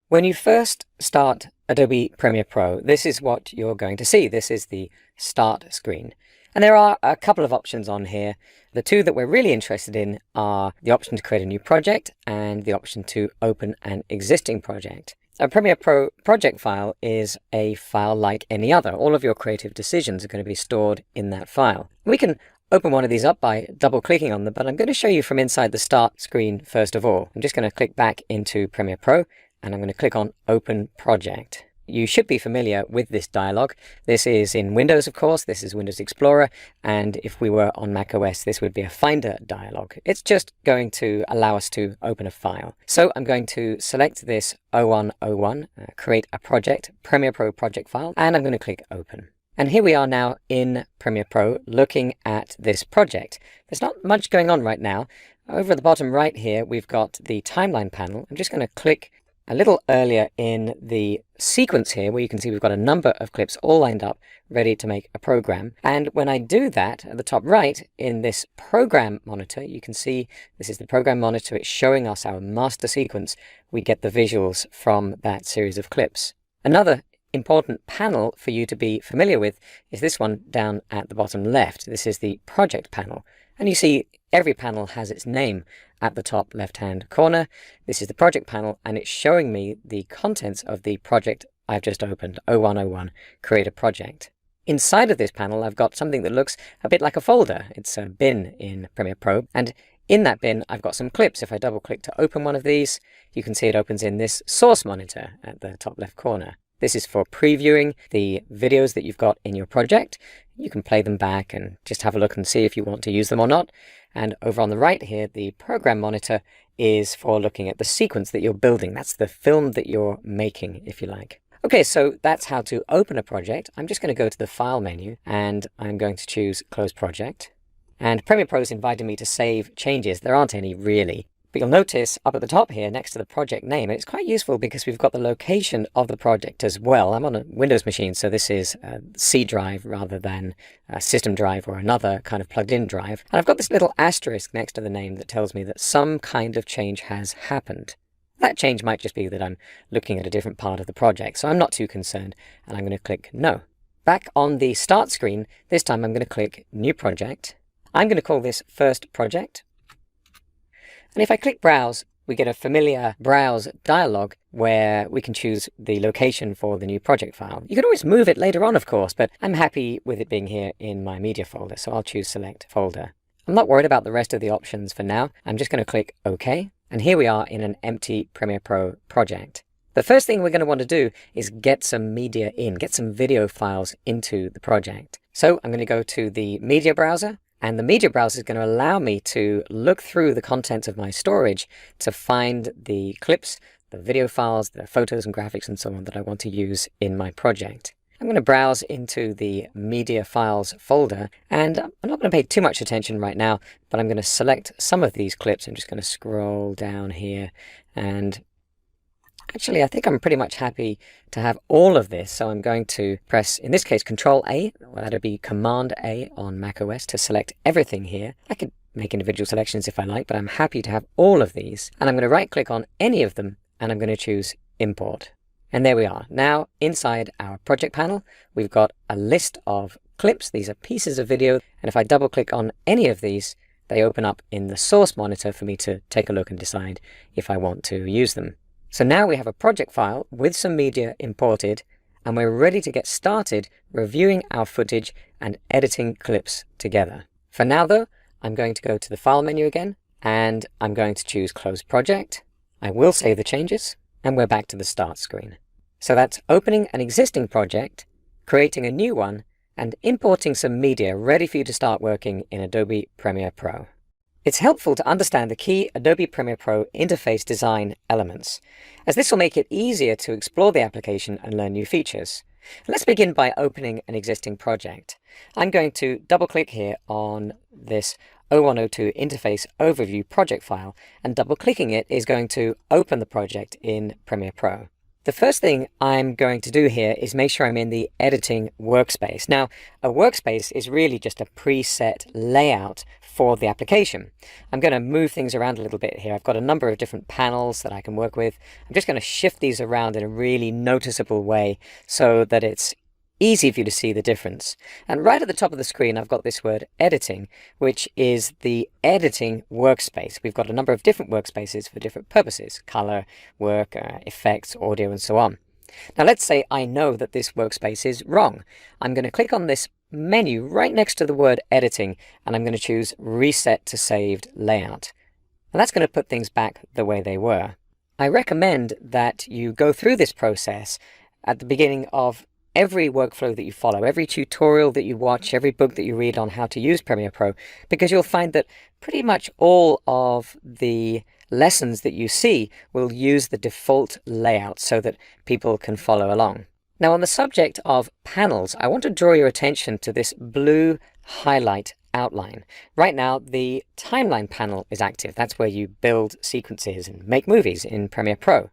When you first start Adobe Premiere Pro, this is what you're going to see. This is the Start screen. And there are a couple of options on here. The two that we're really interested in are the option to create a new project and the option to open an existing project. A Premiere Pro project file is a file like any other. All of your creative decisions are going to be stored in that file. We can open one of these up by double-clicking on them, but I'm going to show you from inside the Start screen first of all. I'm just going to click back into Premiere Pro, and I'm going to click on Open Project. You should be familiar with this dialog. This is in Windows, of course. This is Windows Explorer. And if we were on Mac OS, this would be a Finder dialog. It's just going to allow us to open a file. So I'm going to select this 0101, create a project, Premiere Pro project file, and I'm going to click Open. And here we are now in Premiere Pro looking at this project. There's not much going on right now. Over at the bottom right here, we've got the timeline panel. I'm just going to click a little earlier in the sequence here, where you can see we've got a number of clips all lined up, ready to make a program. And when I do that, at the top right, in this program monitor, you can see this is the program monitor. It's showing us our master sequence. We get the visuals from that series of clips. Another important panel for you to be familiar with is this one down at the bottom left. This is the project panel. And you see every panel has its name at the top left-hand corner. This is the project panel, and it's showing me the contents of the project I've just opened, 0101, Create a Project. Inside of this panel, I've got something that looks a bit like a folder. It's a bin in Premiere Pro, and in that bin, I've got some clips. If I double-click to open one of these, you can see it opens in this source monitor at the top left corner. This is for previewing the videos that you've got in your project. You can play them back and just have a look and see if you want to use them or not. And over on the right here, the program monitor is for looking at the sequence that you're building. That's the film that you're making, if you like. Okay, so that's how to open a project. I'm just going to go to the File menu, and I'm going to choose Close Project. And Premiere Pro's invited me to save changes. There aren't any really. But you'll notice up at the top here next to the project name, it's quite useful because we've got the location of the project as well. I'm on a Windows machine, so this is a C drive rather than a system drive or another kind of plugged-in drive. And I've got this little asterisk next to the name that tells me that some kind of change has happened. That change might just be that I'm looking at a different part of the project, so I'm not too concerned, and I'm going to click No. Back on the Start screen, this time I'm going to click New Project. I'm going to call this First Project. And if I click Browse, we get a familiar Browse dialog where we can choose the location for the new project file. You can always move it later on, of course, but I'm happy with it being here in my media folder, so I'll choose Select Folder. I'm not worried about the rest of the options for now. I'm just going to click OK, and here we are in an empty Premiere Pro project. The first thing we're going to want to do is get some media in, get some video files into the project. So I'm going to go to the media browser. And the media browser is going to allow me to look through the contents of my storage to find the clips, the video files, the photos and graphics and so on that I want to use in my project. I'm going to browse into the media files folder, and I'm not going to pay too much attention right now, but I'm going to select some of these clips. I'm just going to scroll down here, and actually, I think I'm pretty much happy to have all of this, so I'm going to press, in this case, Control-A, or that'd be Command-A on Mac OS to select everything here. I could make individual selections if I like, but I'm happy to have all of these. And I'm going to right-click on any of them, and I'm going to choose Import. And there we are. Now, inside our project panel, we've got a list of clips. These are pieces of video, and if I double-click on any of these, they open up in the source monitor for me to take a look and decide if I want to use them. So now we have a project file with some media imported, and we're ready to get started reviewing our footage and editing clips together. For now though, I'm going to go to the File menu again, and I'm going to choose Close Project. I will save the changes, and we're back to the Start screen. So that's opening an existing project, creating a new one, and importing some media ready for you to start working in Adobe Premiere Pro. It's helpful to understand the key Adobe Premiere Pro interface design elements, as this will make it easier to explore the application and learn new features. Let's begin by opening an existing project. I'm going to double-click here on this 0102 Interface Overview project file, and double-clicking it is going to open the project in Premiere Pro. The first thing I'm going to do here is make sure I'm in the editing workspace. Now, a workspace is really just a preset layout for the application. I'm going to move things around a little bit here. I've got a number of different panels that I can work with. I'm just going to shift these around in a really noticeable way so that it's easy for you to see the difference. And right at the top of the screen, I've got this word editing, which is the editing workspace. We've got a number of different workspaces for different purposes: color, work, effects, audio, and so on. Now let's say I know that this workspace is wrong. I'm going to click on this menu right next to the word editing, and I'm going to choose reset to saved layout. And that's going to put things back the way they were. I recommend that you go through this process at the beginning of every workflow that you follow, every tutorial that you watch, every book that you read on how to use Premiere Pro, because you'll find that pretty much all of the lessons that you see will use the default layout so that people can follow along. Now, on the subject of panels, I want to draw your attention to this blue highlight outline. Right now, the timeline panel is active. That's where you build sequences and make movies in Premiere Pro.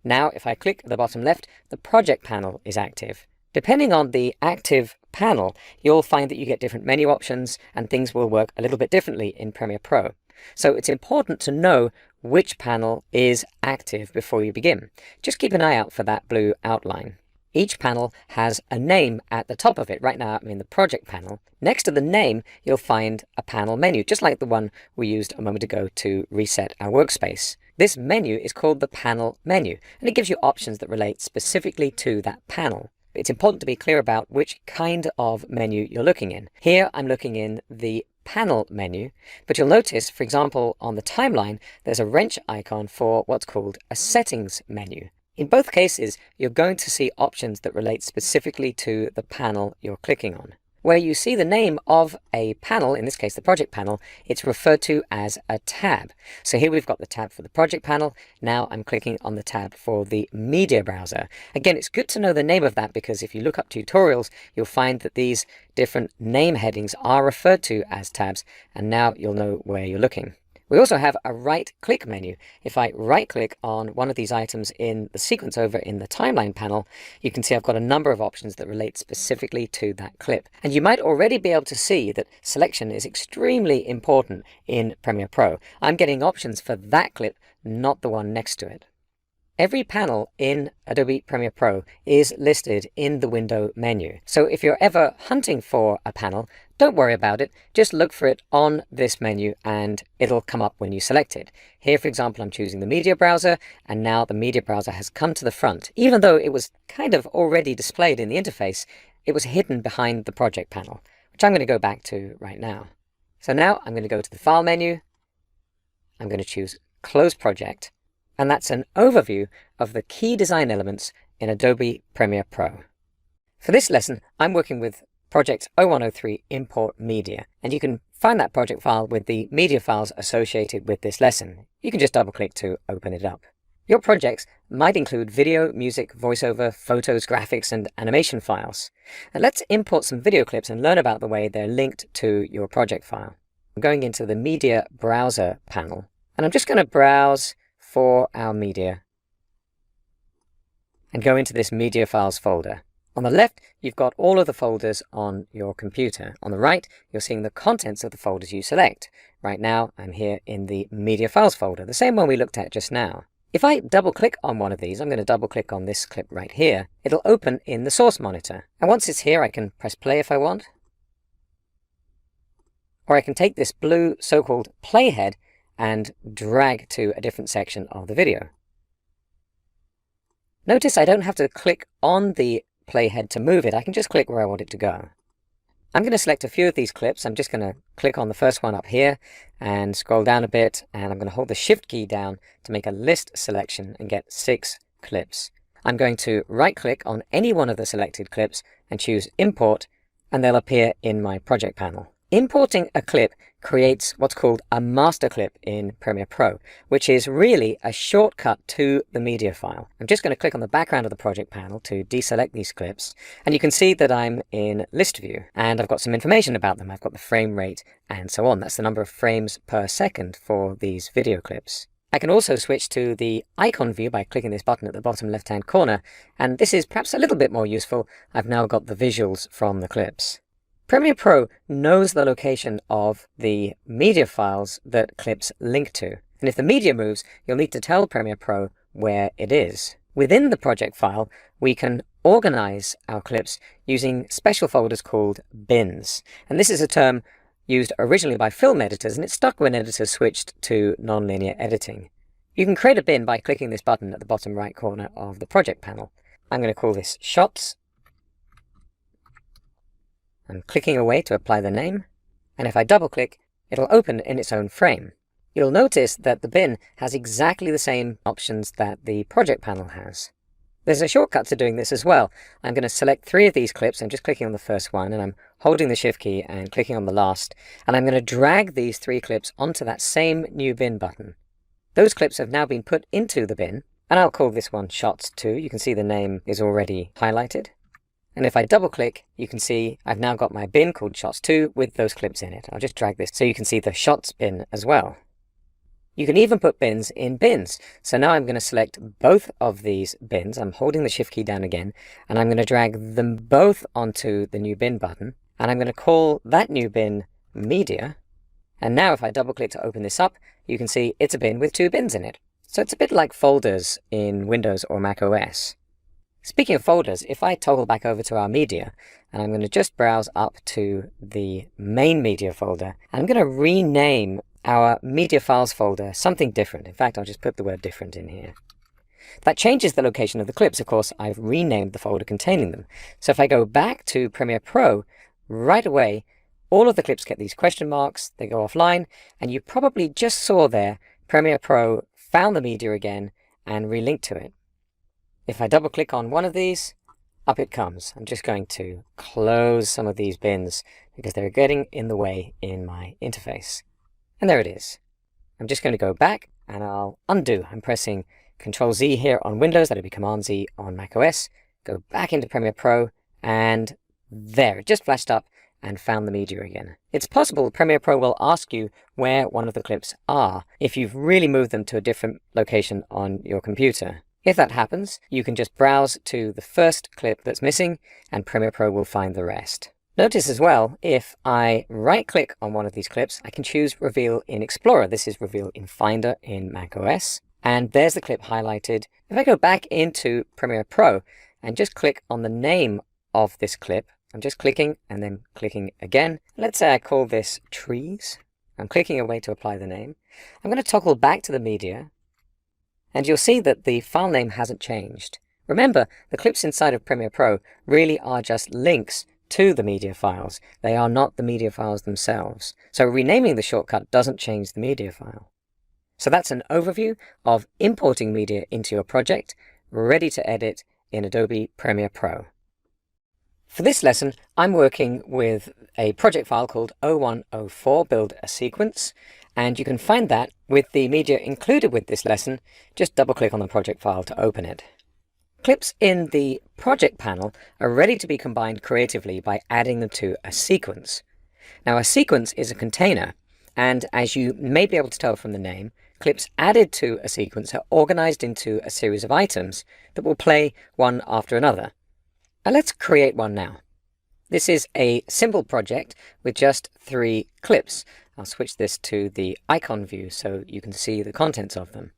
Now, if I click at the bottom left, the project panel is active. Depending on the active panel, you'll find that you get different menu options and things will work a little bit differently in Premiere Pro. So it's important to know which panel is active before you begin. Just keep an eye out for that blue outline. Each panel has a name at the top of it. Right now, I'm in the project panel. Next to the name, you'll find a panel menu, just like the one we used a moment ago to reset our workspace. This menu is called the panel menu, and it gives you options that relate specifically to that panel. It's important to be clear about which kind of menu you're looking in. Here, I'm looking in the panel menu, but you'll notice, for example, on the timeline, there's a wrench icon for what's called a settings menu. In both cases, you're going to see options that relate specifically to the panel you're clicking on. Where you see the name of a panel, in this case the project panel, it's referred to as a tab. So here we've got the tab for the project panel. Now I'm clicking on the tab for the media browser. Again, it's good to know the name of that because if you look up tutorials, you'll find that these different name headings are referred to as tabs, and now you'll know where you're looking. We also have a right-click menu. If I right-click on one of these items in the sequence over in the timeline panel, you can see I've got a number of options that relate specifically to that clip. And you might already be able to see that selection is extremely important in Premiere Pro. I'm getting options for that clip, not the one next to it. Every panel in Adobe Premiere Pro is listed in the window menu. So if you're ever hunting for a panel, don't worry about it. Just look for it on this menu and it'll come up when you select it. Here, for example, I'm choosing the media browser, and now the media browser has come to the front. Even though it was kind of already displayed in the interface, it was hidden behind the project panel, which I'm going to go back to right now. So now I'm going to go to the File menu. I'm going to choose Close Project. And that's an overview of the key design elements in Adobe Premiere Pro. For this lesson, I'm working with Project 0103 Import Media, and you can find that project file with the media files associated with this lesson. You can just double-click to open it up. Your projects might include video, music, voiceover, photos, graphics, and animation files. And let's import some video clips and learn about the way they're linked to your project file. I'm going into the Media Browser panel, and I'm just going to browse for our media and go into this media files folder. On the left, you've got all of the folders on your computer. On the right, you're seeing the contents of the folders you select. Right now, I'm here in the media files folder, the same one we looked at just now. If I double click on one of these, I'm going to double click on this clip right here, it'll open in the source monitor. And once it's here, I can press play if I want. Or I can take this blue so-called playhead and drag to a different section of the video. Notice I don't have to click on the playhead to move it. I can just click where I want it to go. I'm going to select a few of these clips. I'm just going to click on the first one up here and scroll down a bit, and I'm going to hold the Shift key down to make a list selection and get 6 clips. I'm going to right-click on any one of the selected clips and choose Import, and they'll appear in my project panel. Importing a clip creates what's called a master clip in Premiere Pro, which is really a shortcut to the media file. I'm just going to click on the background of the project panel to deselect these clips, and you can see that I'm in list view, and I've got some information about them. I've got the frame rate and so on. That's the number of frames per second for these video clips. I can also switch to the icon view by clicking this button at the bottom left-hand corner, and this is perhaps a little bit more useful. I've now got the visuals from the clips. Premiere Pro knows the location of the media files that clips link to, and if the media moves, you'll need to tell Premiere Pro where it is. Within the project file, we can organize our clips using special folders called bins, and this is a term used originally by film editors, and it stuck when editors switched to nonlinear editing. You can create a bin by clicking this button at the bottom right corner of the project panel. I'm going to call this Shots. I'm clicking away to apply the name, and if I double click, it'll open in its own frame. You'll notice that the bin has exactly the same options that the project panel has. There's a shortcut to doing this as well. I'm going to select 3 of these clips. I'm just clicking on the first one, and I'm holding the Shift key and clicking on the last, and I'm going to drag these 3 clips onto that same new bin button. Those clips have now been put into the bin, and I'll call this one Shots 2. You can see the name is already highlighted. And if I double click, you can see I've now got my bin called Shots 2 with those clips in it. I'll just drag this so you can see the Shots bin as well. You can even put bins in bins. So now I'm going to select both of these bins. I'm holding the Shift key down again, and I'm going to drag them both onto the new bin button. And I'm going to call that new bin Media. And now if I double click to open this up, you can see it's a bin with 2 bins in it. So it's a bit like folders in Windows or Mac OS. Speaking of folders, if I toggle back over to our media, and I'm going to just browse up to the main media folder, and I'm going to rename our media files folder something different. In fact, I'll just put the word different in here. That changes the location of the clips. Of course, I've renamed the folder containing them. So if I go back to Premiere Pro, right away, all of the clips get these question marks, they go offline, and you probably just saw there, Premiere Pro found the media again and relinked to it. If I double click on one of these, up it comes. I'm just going to close some of these bins because they're getting in the way in my interface. And there it is. I'm just going to go back and I'll undo. I'm pressing Control Z here on Windows, that'll be Command Z on Mac OS. Go back into Premiere Pro, and there, it just flashed up and found the media again. It's possible Premiere Pro will ask you where one of the clips are if you've really moved them to a different location on your computer. If that happens, you can just browse to the first clip that's missing, and Premiere Pro will find the rest. Notice as well, if I right-click on one of these clips, I can choose Reveal in Explorer. This is Reveal in Finder in Mac OS. And there's the clip highlighted. If I go back into Premiere Pro and just click on the name of this clip, I'm just clicking and then clicking again. Let's say I call this Trees. I'm clicking away to apply the name. I'm going to toggle back to the media, and you'll see that the file name hasn't changed. Remember, the clips inside of Premiere Pro really are just links to the media files. They are not the media files themselves. So renaming the shortcut doesn't change the media file. So that's an overview of importing media into your project, ready to edit in Adobe Premiere Pro. For this lesson, I'm working with a project file called 0104 Build a Sequence, and you can find that with the media included with this lesson. Just double-click on the project file to open it. Clips in the project panel are ready to be combined creatively by adding them to a sequence. Now, a sequence is a container, and as you may be able to tell from the name, clips added to a sequence are organized into a series of items that will play one after another. Now let's create one now. This is a simple project with just 3 clips. I'll switch this to the icon view so you can see the contents of them.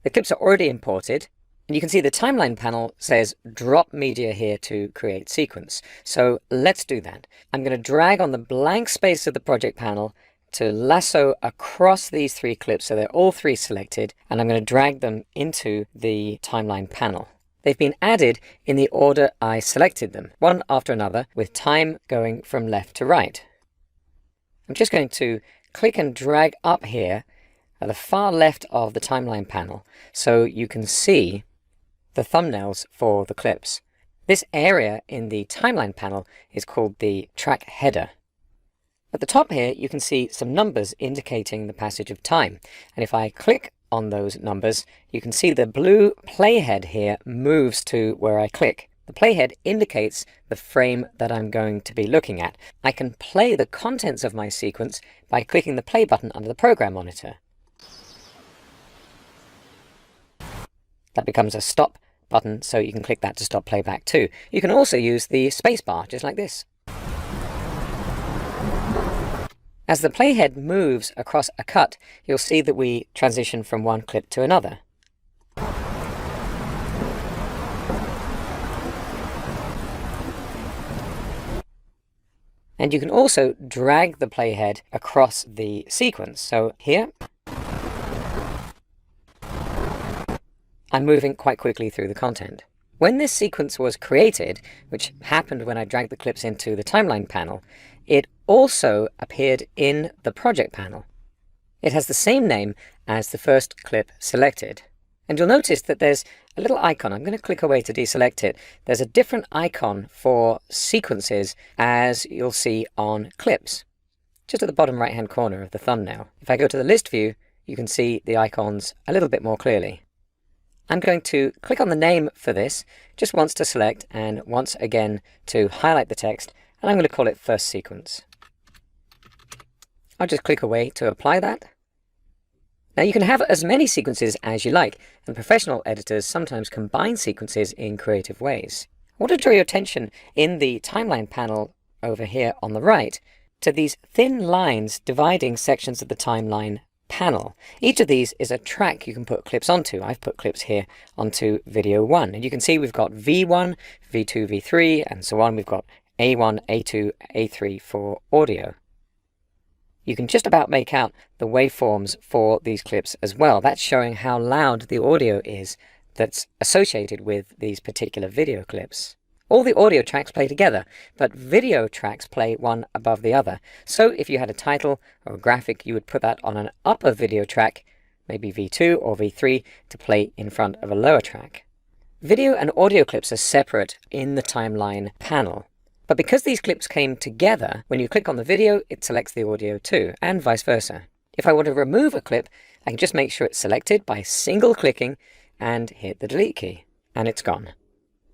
The clips are already imported, and you can see the timeline panel says drop media here to create sequence. So let's do that. I'm going to drag on the blank space of the project panel to lasso across these 3 clips so they're all 3 selected, and I'm going to drag them into the timeline panel. They've been added in the order I selected them, one after another, with time going from left to right. I'm just going to click and drag up here at the far left of the timeline panel so you can see the thumbnails for the clips. This area in the timeline panel is called the track header. At the top here, you can see some numbers indicating the passage of time. And if I click on those numbers, you can see the blue playhead here moves to where I click. The playhead indicates the frame that I'm going to be looking at. I can play the contents of my sequence by clicking the play button under the program monitor. That becomes a stop button, so you can click that to stop playback too. You can also use the spacebar, just like this. As the playhead moves across a cut, you'll see that we transition from one clip to another. And you can also drag the playhead across the sequence. So here, I'm moving quite quickly through the content. When this sequence was created, which happened when I dragged the clips into the timeline panel, it also appeared in the project panel. It has the same name as the first clip selected. And you'll notice that there's a little icon. I'm going to click away to deselect it. There's a different icon for sequences as you'll see on clips, just at the bottom right-hand corner of the thumbnail. If I go to the list view, you can see the icons a little bit more clearly. I'm going to click on the name for this, just once to select and once again to highlight the text, and I'm going to call it first sequence. I'll just click away to apply that. Now you can have as many sequences as you like, and professional editors sometimes combine sequences in creative ways. I want to draw your attention in the timeline panel over here on the right to these thin lines dividing sections of the timeline panel. Each of these is a track you can put clips onto. I've put clips here onto video 1, and you can see we've got V1, V2, V3, and so on. We've got A1, A2, A3 for audio. You can just about make out the waveforms for these clips as well. That's showing how loud the audio is that's associated with these particular video clips. All the audio tracks play together, but video tracks play one above the other. So if you had a title or a graphic, you would put that on an upper video track, maybe V2 or V3, to play in front of a lower track. Video and audio clips are separate in the timeline panel. But because these clips came together, when you click on the video, it selects the audio too, and vice versa. If I want to remove a clip, I can just make sure it's selected by single clicking and hit the delete key, and it's gone.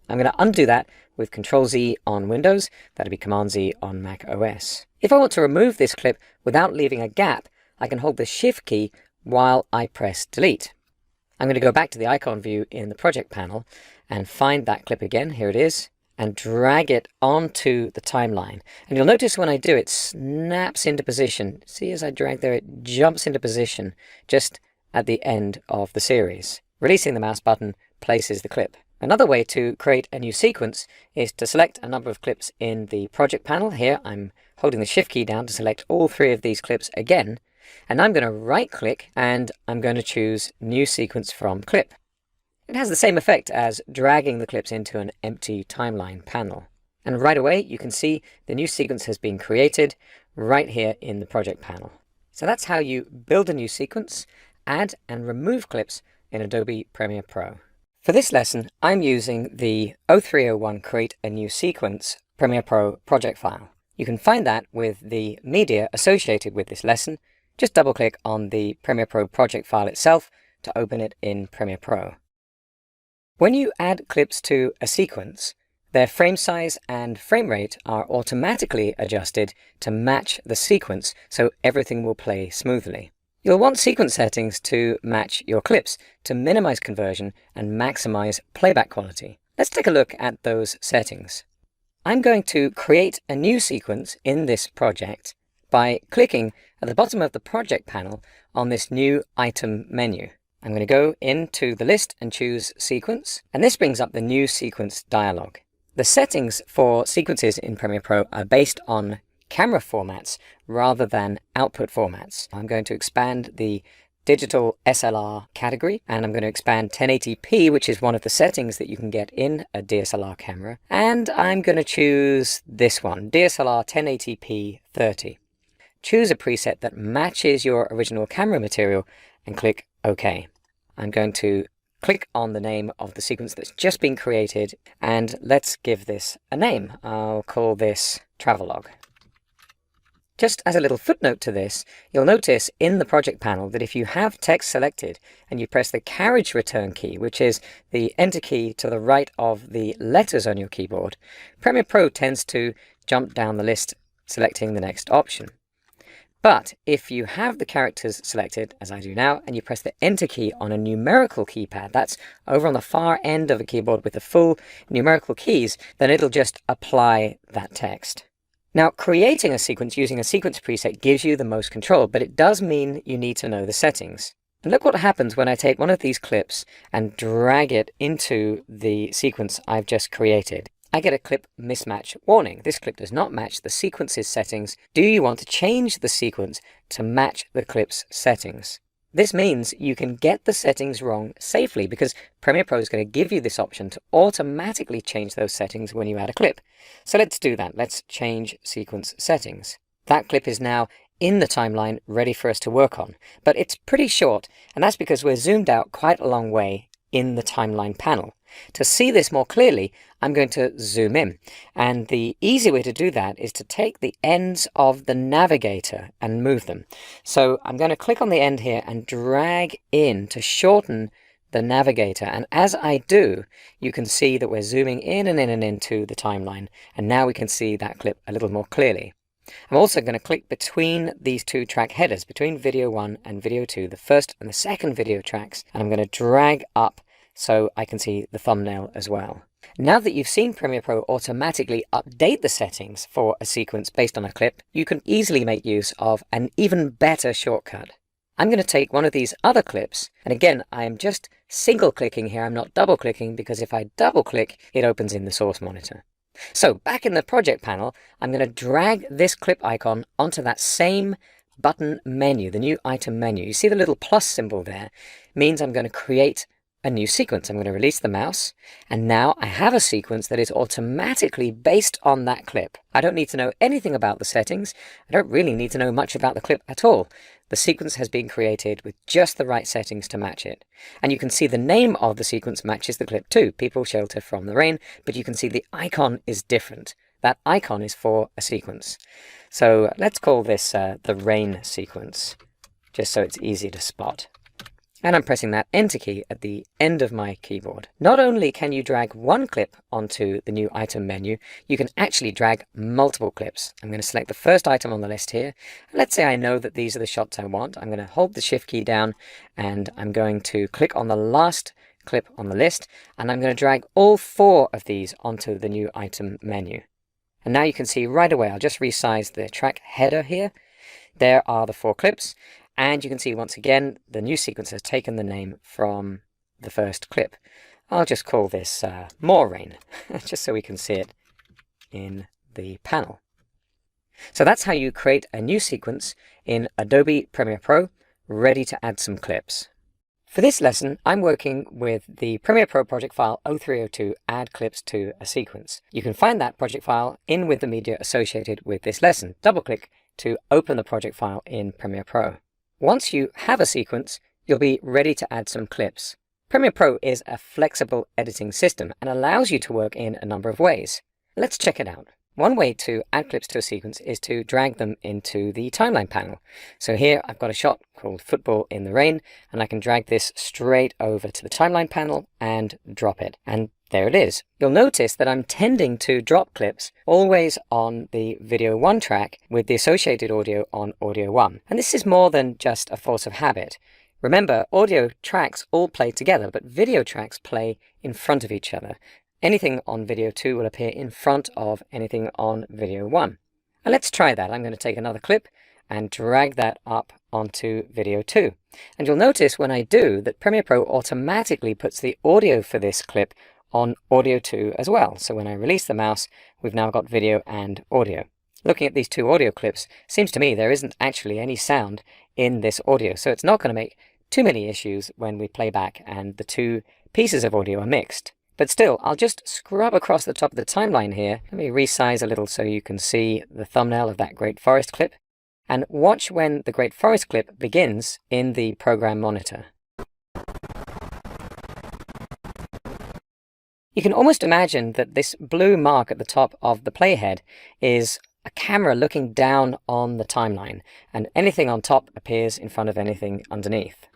I'm going to undo that with Ctrl-Z on Windows. That'll be Command-Z on Mac OS. If I want to remove this clip without leaving a gap, I can hold the Shift key while I press delete. I'm going to go back to the icon view in the project panel and find that clip again. Here it is. And drag it onto the timeline. And you'll notice when I do, it snaps into position. See, as I drag there, it jumps into position just at the end of the series. Releasing the mouse button places the clip. Another way to create a new sequence is to select a number of clips in the project panel. Here I'm holding the Shift key down to select all 3 of these clips again. And I'm going to right click and I'm going to choose New Sequence from Clip. It has the same effect as dragging the clips into an empty timeline panel. And right away you can see the new sequence has been created right here in the project panel. So that's how you build a new sequence, add and remove clips in Adobe Premiere Pro. For this lesson, I'm using the 0301 Create a New Sequence Premiere Pro project file. You can find that with the media associated with this lesson. Just double-click on the Premiere Pro project file itself to open it in Premiere Pro. When you add clips to a sequence, their frame size and frame rate are automatically adjusted to match the sequence, so everything will play smoothly. You'll want sequence settings to match your clips to minimize conversion and maximize playback quality. Let's take a look at those settings. I'm going to create a new sequence in this project by clicking at the bottom of the project panel on this new item menu. I'm going to go into the list and choose Sequence, and this brings up the New Sequence dialog. The settings for sequences in Premiere Pro are based on camera formats rather than output formats. I'm going to expand the digital SLR category, and I'm going to expand 1080p, which is one of the settings that you can get in a DSLR camera, and I'm going to choose this one, DSLR 1080p 30. Choose a preset that matches your original camera material and click OK. I'm going to click on the name of the sequence that's just been created, and let's give this a name. I'll call this Travelogue. Just as a little footnote to this, you'll notice in the project panel that if you have text selected and you press the carriage return key, which is the enter key to the right of the letters on your keyboard, Premiere Pro tends to jump down the list selecting the next option. But if you have the characters selected, as I do now, and you press the Enter key on a numerical keypad, that's over on the far end of a keyboard with the full numerical keys, then it'll just apply that text. Now, creating a sequence using a sequence preset gives you the most control, but it does mean you need to know the settings. And look what happens when I take one of these clips and drag it into the sequence I've just created. I get a clip mismatch warning. This clip does not match the sequence's settings. Do you want to change the sequence to match the clip's settings? This means you can get the settings wrong safely because Premiere Pro is going to give you this option to automatically change those settings when you add a clip. So let's do that. Let's change sequence settings. That clip is now in the timeline ready for us to work on, but it's pretty short, and that's because we're zoomed out quite a long way in the timeline panel. To see this more clearly, I'm going to zoom in, and the easy way to do that is to take the ends of the navigator and move them. So I'm going to click on the end here and drag in to shorten the navigator, and as I do, you can see that we're zooming in and in and into the timeline, and now we can see that clip a little more clearly. I'm also going to click between these two track headers, between video 1 and video 2, the first and the second video tracks, and I'm going to drag up so I can see the thumbnail as well. Now that you've seen Premiere Pro automatically update the settings for a sequence based on a clip, you can easily make use of an even better shortcut. I'm going to take one of these other clips, and again, I am just single clicking here, I'm not double clicking, because if I double click, it opens in the source monitor. So back in the project panel, I'm going to drag this clip icon onto that same button menu, the new item menu. You see the little plus symbol there? It means I'm going to create a new sequence. I'm going to release the mouse, and now I have a sequence that is automatically based on that clip. I don't need to know anything about the settings. I don't really need to know much about the clip at all. The sequence has been created with just the right settings to match it. And you can see the name of the sequence matches the clip too, People Shelter from the Rain, but you can see the icon is different. That icon is for a sequence. So let's call this the rain sequence, just so it's easy to spot. And I'm pressing that Enter key at the end of my keyboard. Not only can you drag one clip onto the new item menu, you can actually drag multiple clips. I'm going to select the first item on the list here. Let's say I know that these are the shots I want. I'm going to hold the Shift key down, and I'm going to click on the last clip on the list, and I'm going to drag all 4 of these onto the new item menu. And now you can see right away, I'll just resize the track header here. There are the 4 clips. And you can see once again, the new sequence has taken the name from the first clip. I'll just call this More Rain, just so we can see it in the panel. So that's how you create a new sequence in Adobe Premiere Pro, ready to add some clips. For this lesson, I'm working with the Premiere Pro project file 0302 Add Clips to a Sequence. You can find that project file in with the media associated with this lesson. Double-click to open the project file in Premiere Pro. Once you have a sequence, you'll be ready to add some clips. Premiere Pro is a flexible editing system and allows you to work in a number of ways. Let's check it out. One way to add clips to a sequence is to drag them into the timeline panel. So here I've got a shot called Football in the Rain, and I can drag this straight over to the timeline panel and drop it. And there it is. You'll notice that I'm tending to drop clips always on the video 1 track with the associated audio on audio 1. And this is more than just a force of habit. Remember, audio tracks all play together, but video tracks play in front of each other. Anything on video 2 will appear in front of anything on video 1. And let's try that. I'm going to take another clip and drag that up onto video 2. And you'll notice when I do that Premiere Pro automatically puts the audio for this clip on audio 2 as well. So when I release the mouse, we've now got video and audio. Looking at these 2 audio clips, seems to me there isn't actually any sound in this audio, so it's not going to make too many issues when we play back and the 2 pieces of audio are mixed. But still, I'll just scrub across the top of the timeline here. Let me resize a little so you can see the thumbnail of that Great Forest clip. And watch when the Great Forest clip begins in the program monitor. You can almost imagine that this blue mark at the top of the playhead is a camera looking down on the timeline, and anything on top appears in front of anything underneath.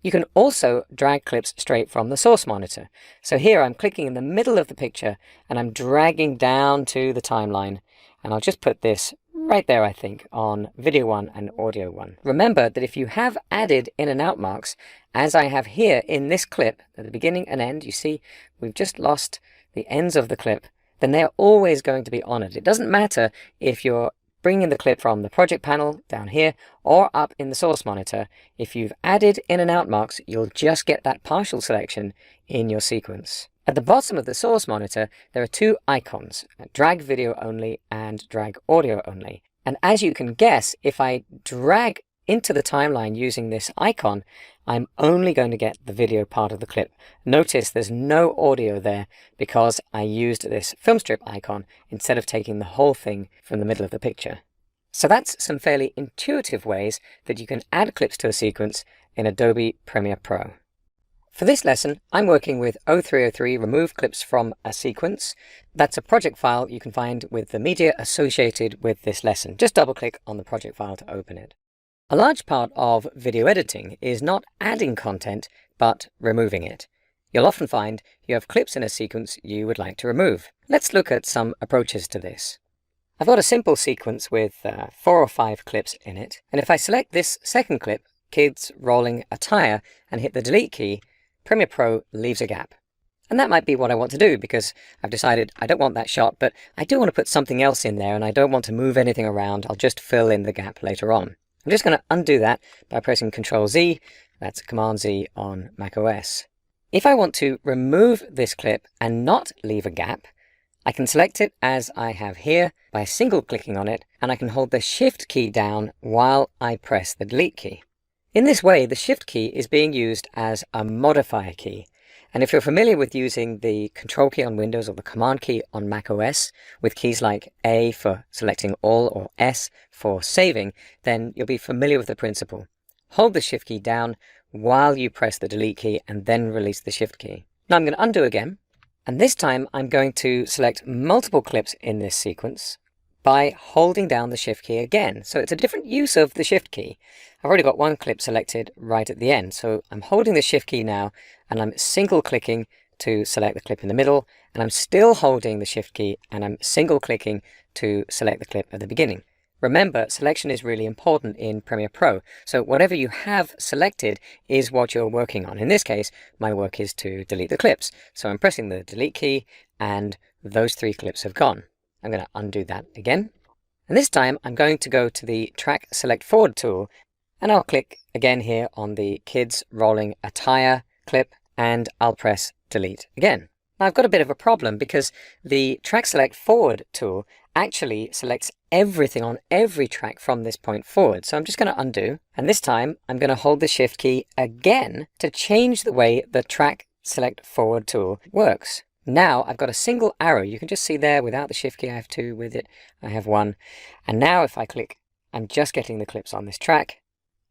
You can also drag clips straight from the source monitor. So here I'm clicking in the middle of the picture and I'm dragging down to the timeline, and I'll just put this right there, I think, on video 1 and audio 1. Remember that if you have added in and out marks, as I have here in this clip, at the beginning and end, you see we've just lost the ends of the clip, then they're always going to be honored. It doesn't matter if you're bringing the clip from the project panel down here or up in the source monitor. If you've added in and out marks, you'll just get that partial selection in your sequence. At the bottom of the source monitor, there are two icons, drag video only and drag audio only. And as you can guess, if I drag into the timeline using this icon, I'm only going to get the video part of the clip. Notice there's no audio there because I used this film strip icon instead of taking the whole thing from the middle of the picture. So that's some fairly intuitive ways that you can add clips to a sequence in Adobe Premiere Pro. For this lesson, I'm working with 0303 Remove Clips from a Sequence. That's a project file you can find with the media associated with this lesson. Just double-click on the project file to open it. A large part of video editing is not adding content, but removing it. You'll often find you have clips in a sequence you would like to remove. Let's look at some approaches to this. I've got a simple sequence with 4 or 5 clips in it, and if I select this second clip, kids rolling a tire, and hit the delete key, Premiere Pro leaves a gap. And that might be what I want to do because I've decided I don't want that shot, but I do want to put something else in there and I don't want to move anything around. I'll just fill in the gap later on. I'm just going to undo that by pressing Ctrl Z, that's Command Z on macOS. If I want to remove this clip and not leave a gap, I can select it as I have here by single clicking on it, and I can hold the Shift key down while I press the delete key. In this way, the Shift key is being used as a modifier key. And if you're familiar with using the Control key on Windows or the Command key on macOS with keys like A for selecting all or S for saving, then you'll be familiar with the principle. Hold the Shift key down while you press the delete key and then release the Shift key. Now I'm going to undo again, and this time I'm going to select multiple clips in this sequence by holding down the Shift key again. So it's a different use of the Shift key. I've already got one clip selected right at the end, so I'm holding the Shift key now and I'm single clicking to select the clip in the middle, and I'm still holding the Shift key and I'm single clicking to select the clip at the beginning. Remember, selection is really important in Premiere Pro, so whatever you have selected is what you're working on. In this case, my work is to delete the clips, so I'm pressing the delete key and those 3 clips have gone. I'm going to undo that again, and this time I'm going to go to the Track Select Forward tool, and I'll click again here on the kids rolling a tire clip, and I'll press delete again. Now I've got a bit of a problem because the Track Select Forward tool actually selects everything on every track from this point forward. So I'm just going to undo, and this time I'm going to hold the Shift key again to change the way the Track Select Forward tool works. Now I've got a single arrow. You can just see there without the Shift key I have 2, with it I have 1. And now if I click, I'm just getting the clips on this track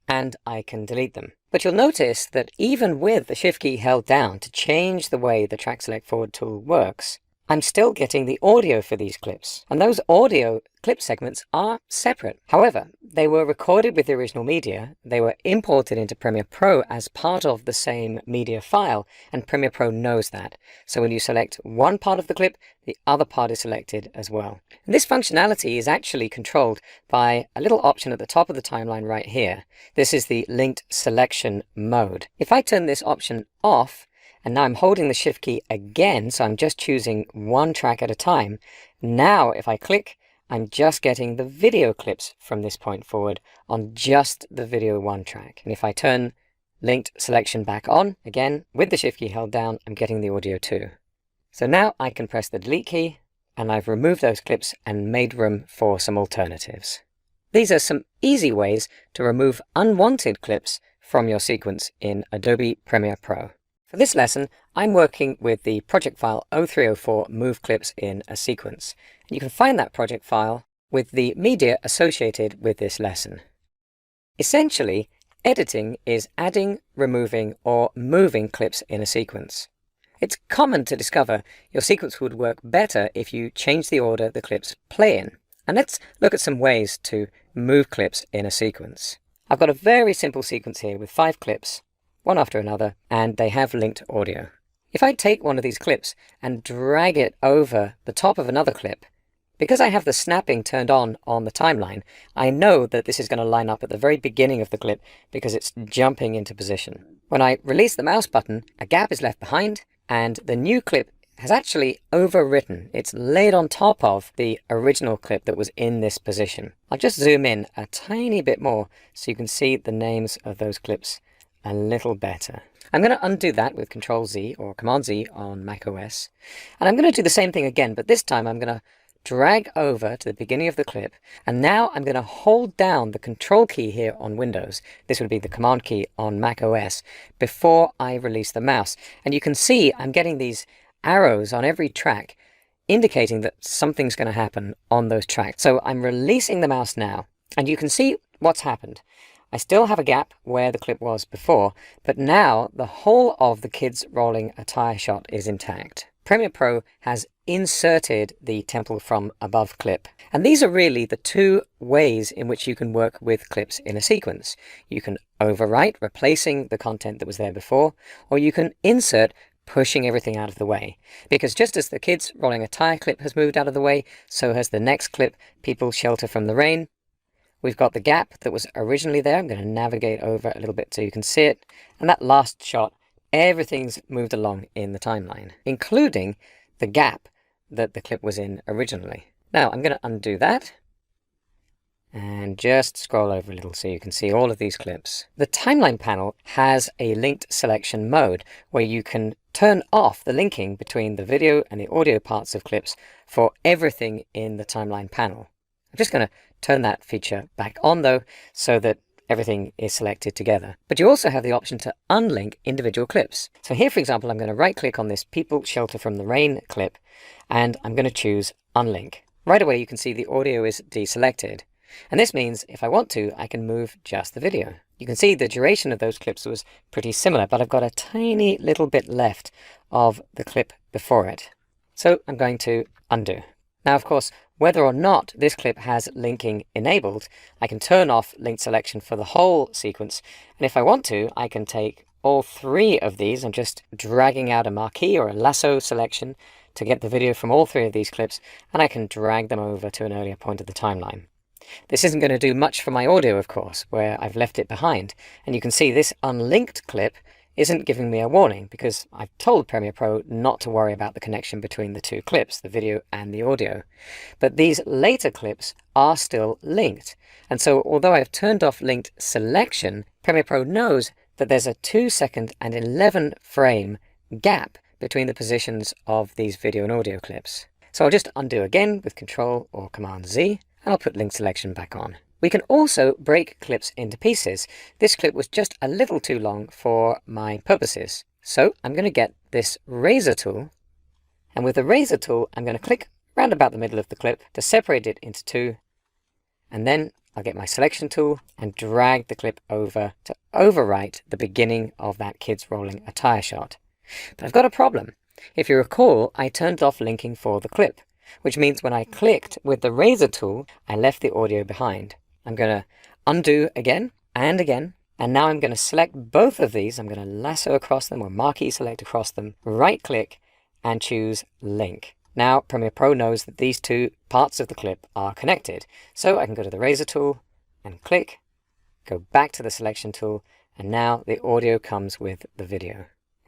and I can delete them. But you'll notice that even with the Shift key held down to change the way the Track Select Forward tool works, I'm still getting the audio for these clips, and those audio clip segments are separate. However, they were recorded with the original media, they were imported into Premiere Pro as part of the same media file, and Premiere Pro knows that. So when you select one part of the clip, the other part is selected as well. And this functionality is actually controlled by a little option at the top of the timeline right here. This is the linked selection mode. If I turn this option off, and now I'm holding the Shift key again, so I'm just choosing one track at a time. Now if I click, I'm just getting the video clips from this point forward on just the video 1 track. And if I turn linked selection back on, again, with the Shift key held down, I'm getting the audio too. So now I can press the delete key, and I've removed those clips and made room for some alternatives. These are some easy ways to remove unwanted clips from your sequence in Adobe Premiere Pro. For this lesson, I'm working with the project file 0304 Move Clips in a Sequence. And you can find that project file with the media associated with this lesson. Essentially, editing is adding, removing, or moving clips in a sequence. It's common to discover your sequence would work better if you change the order the clips play in. And let's look at some ways to move clips in a sequence. I've got a very simple sequence here with 5 clips, one after another, and they have linked audio. If I take one of these clips and drag it over the top of another clip, Because I have the snapping turned on the timeline, I know that this is going to line up at the very beginning of the clip because it's jumping into position. When I release the mouse button, a gap is left behind, and the new clip has actually overwritten. It's laid on top of the original clip that was in this position. I'll just zoom in a tiny bit more so you can see the names of those clips a little better. I'm going to undo that with Control Z or Command Z on macOS. And I'm going to do the same thing again, but this time I'm going to drag over to the beginning of the clip. And now I'm going to hold down the Control key here on Windows. This would be the Command key on macOS before I release the mouse. And you can see I'm getting these arrows on every track indicating that something's going to happen on those tracks. So I'm releasing the mouse now, and you can see what's happened. I still have a gap where the clip was before, but now the whole of the kids rolling a tire shot is intact. Premiere Pro has inserted the Temple from Above clip. And these are really the two ways in which you can work with clips in a sequence. You can overwrite, replacing the content that was there before, or you can insert, pushing everything out of the way. Because just as the kids rolling a tire clip has moved out of the way, so has the next clip, People Shelter from the Rain. We've got the gap that was originally there. I'm going to navigate over a little bit so you can see it. And that last shot, everything's moved along in the timeline, including the gap that the clip was in originally. Now I'm going to undo that and just scroll over a little so you can see all of these clips. The timeline panel has a linked selection mode where you can turn off the linking between the video and the audio parts of clips for everything in the timeline panel. I'm just going to turn that feature back on though, so that everything is selected together. But you also have the option to unlink individual clips. So here, for example, I'm going to right click on this People Shelter from the Rain clip, and I'm going to choose Unlink. Right away you can see the audio is deselected. And this means if I want to, I can move just the video. You can see the duration of those clips was pretty similar, but I've got a tiny little bit left of the clip before it. So I'm going to undo. Now, of course, whether or not this clip has linking enabled, I can turn off link selection for the whole sequence. And if I want to, I can take all three of these. I'm just dragging out a marquee or a lasso selection to get the video from all three of these clips, and I can drag them over to an earlier point of the timeline. This isn't going to do much for my audio, of course, where I've left it behind. And you can see this unlinked clip isn't giving me a warning because I've told Premiere Pro not to worry about the connection between the two clips, the video and the audio. But these later clips are still linked. And so although I've turned off linked selection, Premiere Pro knows that there's a 2-second and 11 frame gap between the positions of these video and audio clips. So I'll just undo again with Control or Command Z, and I'll put link selection back on. We can also break clips into pieces. This clip was just a little too long for my purposes. So I'm going to get this razor tool, and with the razor tool I'm going to click round about the middle of the clip to separate it into two, and then I'll get my selection tool and drag the clip over to overwrite the beginning of that kids rolling a tire shot. But I've got a problem. If you recall, I turned off linking for the clip, which means when I clicked with the razor tool, I left the audio behind. I'm going to undo again, and now I'm going to select both of these. I'm going to lasso across them or marquee select across them, right click and choose link. Now Premiere Pro knows that these two parts of the clip are connected. So I can go to the razor tool and click, go back to the selection tool, and now the audio comes with the video.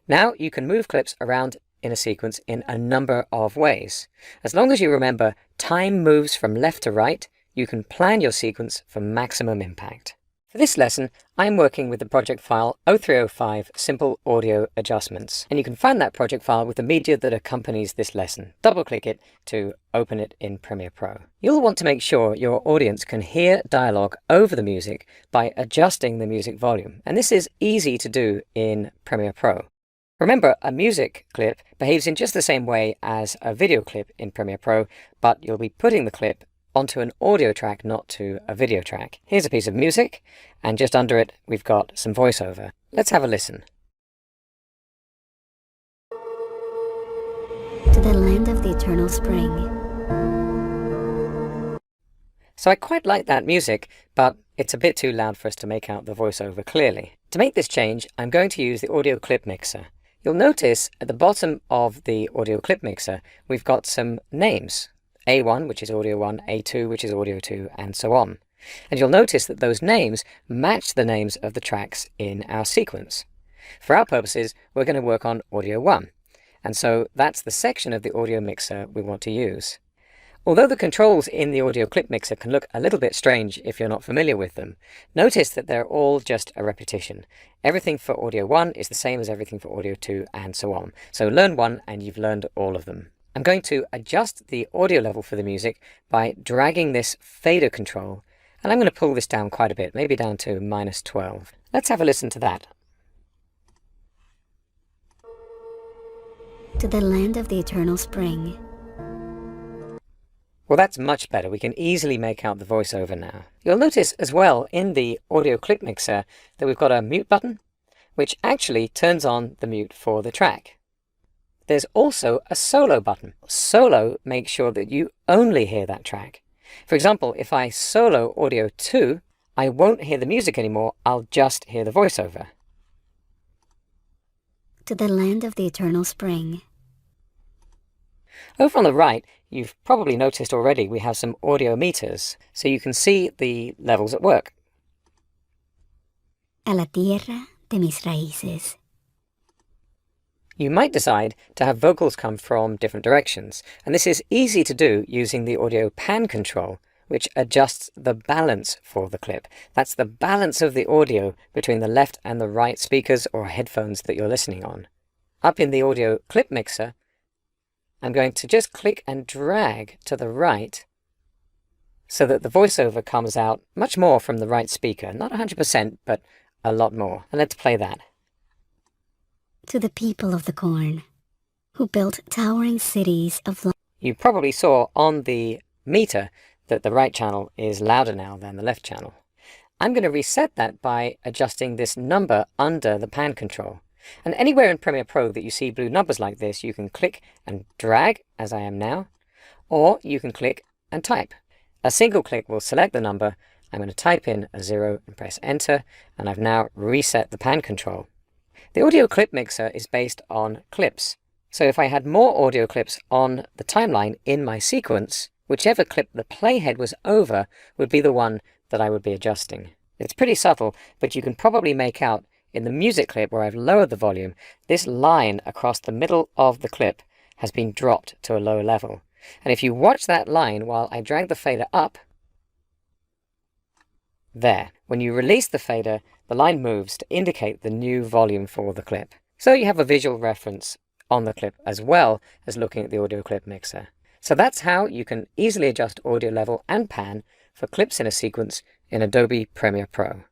Now you can move clips around in a sequence in a number of ways. As long as you remember time moves from left to right, you can plan your sequence for maximum impact. For this lesson, I'm working with the project file 0305 Simple Audio Adjustments, and you can find that project file with the media that accompanies this lesson. Double-click it to open it in Premiere Pro. You'll want to make sure your audience can hear dialogue over the music by adjusting the music volume, and this is easy to do in Premiere Pro. Remember, a music clip behaves in just the same way as a video clip in Premiere Pro, but you'll be putting the clip onto an audio track, not to a video track. Here's a piece of music, and just under it we've got some voiceover. Let's have a listen. To the land of the eternal spring. So I quite like that music, but it's a bit too loud for us to make out the voiceover clearly. To make this change, I'm going to use the audio clip mixer. You'll notice at the bottom of the audio clip mixer, we've got some names. A1, which is audio 1, A2, which is audio 2, and so on. And you'll notice that those names match the names of the tracks in our sequence. For our purposes, we're going to work on audio 1, and so that's the section of the audio mixer we want to use. Although the controls in the audio clip mixer can look a little bit strange if you're not familiar with them, notice that they're all just a repetition. Everything for audio 1 is the same as everything for audio 2, and so on. So learn one and you've learned all of them. I'm going to adjust the audio level for the music by dragging this fader control, and I'm going to pull this down quite a bit, maybe down to -12. Let's have a listen to that. To the land of the eternal spring. Well, that's much better. We can easily make out the voiceover now. You'll notice as well in the audio clip mixer that we've got a mute button, which actually turns on the mute for the track. There's also a solo button. Solo makes sure that you only hear that track. For example, if I solo audio 2, I won't hear the music anymore, I'll just hear the voiceover. To the land of the eternal spring. Over on the right, you've probably noticed already we have some audio meters, so you can see the levels at work. A la tierra de mis raíces. You might decide to have vocals come from different directions, and this is easy to do using the audio pan control, which adjusts the balance for the clip. That's the balance of the audio between the left and the right speakers or headphones that you're listening on. Up in the audio clip mixer, I'm going to just click and drag to the right so that the voiceover comes out much more from the right speaker. Not 100%, but a lot more. And let's play that. To the people of the corn, who built towering cities of light. You probably saw on the meter that the right channel is louder now than the left channel. I'm going to reset that by adjusting this number under the pan control. And anywhere in Premiere Pro that you see blue numbers like this, you can click and drag, as I am now, or you can click and type. A single click will select the number. I'm going to type in a 0 and press enter, and I've now reset the pan control. The audio clip mixer is based on clips. So if I had more audio clips on the timeline in my sequence, whichever clip the playhead was over would be the one that I would be adjusting. It's pretty subtle, but you can probably make out in the music clip where I've lowered the volume, this line across the middle of the clip has been dropped to a lower level. And if you watch that line while I drag the fader up, there. When you release the fader, the line moves to indicate the new volume for the clip. So you have a visual reference on the clip as well as looking at the audio clip mixer. So that's how you can easily adjust audio level and pan for clips in a sequence in Adobe Premiere Pro.